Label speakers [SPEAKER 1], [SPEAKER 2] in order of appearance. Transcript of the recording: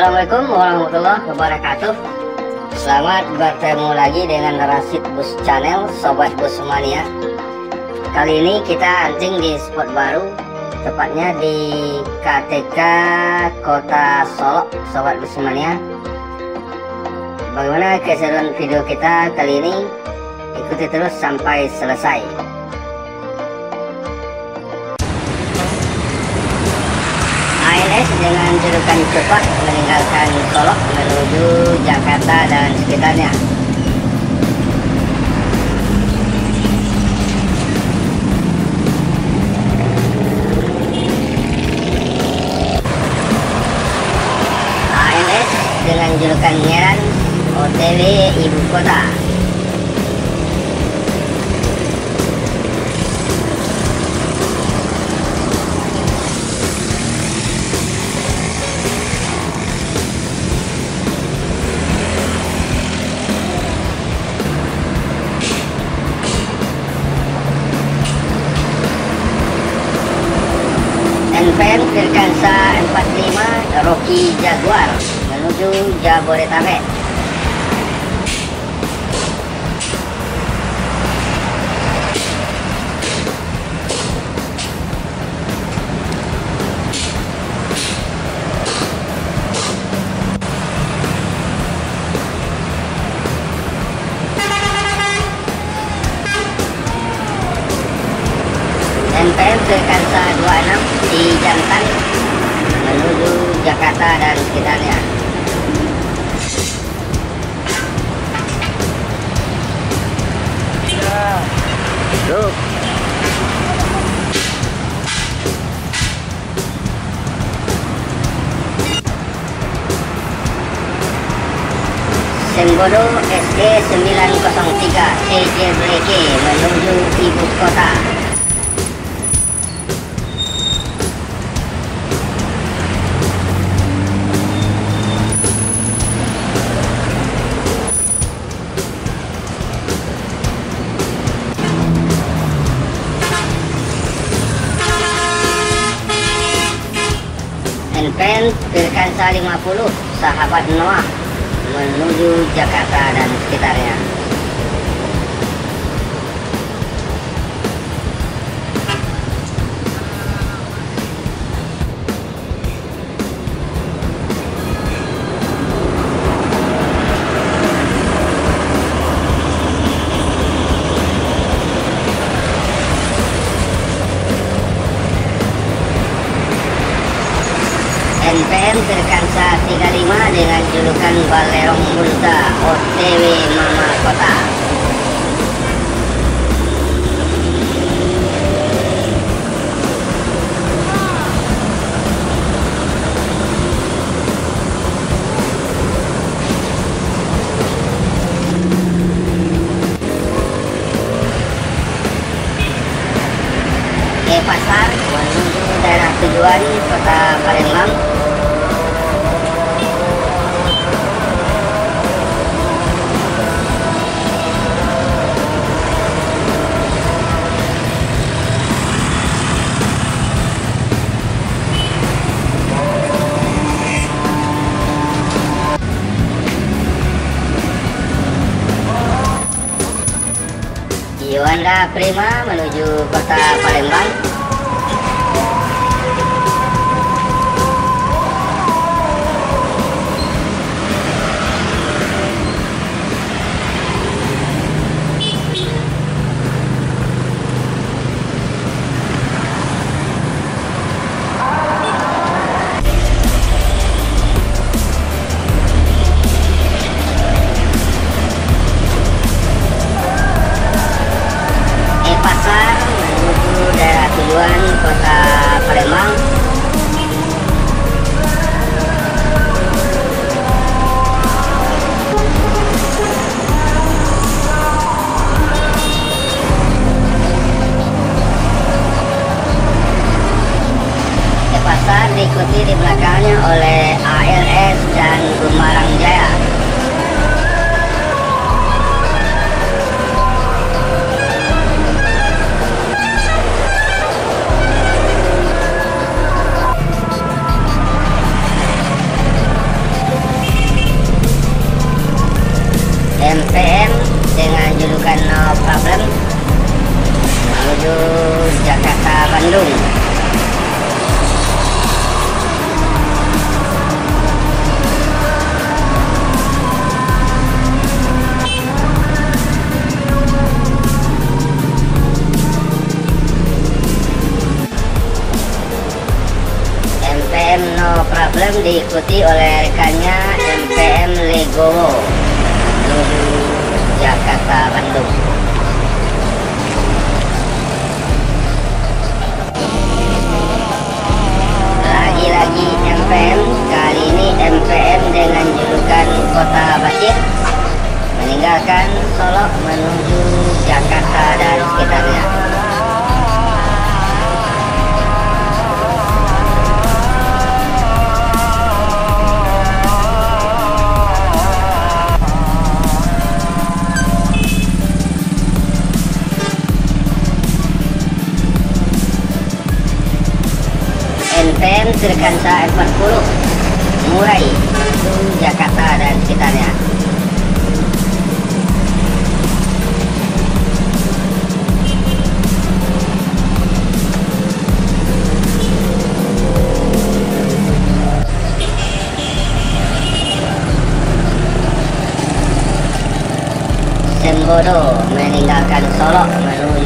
[SPEAKER 1] Assalamualaikum warahmatullahi wabarakatuh. Selamat bertemu lagi dengan Rasid Bus Channel, Sobat Bus Mania. Kali ini kita anjing di spot baru, tepatnya di KTK Kota Solok, Sobat Bus Mania. Bagaimana keseruan video kita kali ini? Ikuti terus sampai selesai. ALS dengan julukan cepat meninggalkan Solok menuju Jakarta dan sekitarnya. ALS dengan julukan Ngeran OTW Ibu Kota. NPM Firkansa 45 Rocky Jaguar menuju Jabodetabek. NPM Firkansa 26 di Jantan menuju Jakarta dan sekitarnya. Sembodo SG 903 CJBG menuju Ibu Kota. NPM Firkansa 50 Sahabat Noah menuju Jakarta dan sekitarnya. NPM Firkansa 35 dengan julukan Balerong Multa OTW Mama Kota. Pasar menuju daerah tujuan Kota Palembang. Yuanda Prima menuju Kota Palembang. diikuti di belakangnya oleh ALS dan Gumarang Jaya. MPM dengan julukan No Problem menuju Jakarta Bandung. MPM No Problem diikuti oleh rekannya MPM Legowo menuju Jakarta Bandung. Lagi-lagi MPM, kali ini MPM dengan julukan Kota Bacir meninggalkan Solo menuju Jakarta dan sekitarnya. MPM Trikansa 40 Murai menuju Jakarta dan sekitarnya. Sembodo meninggalkan Solo menuju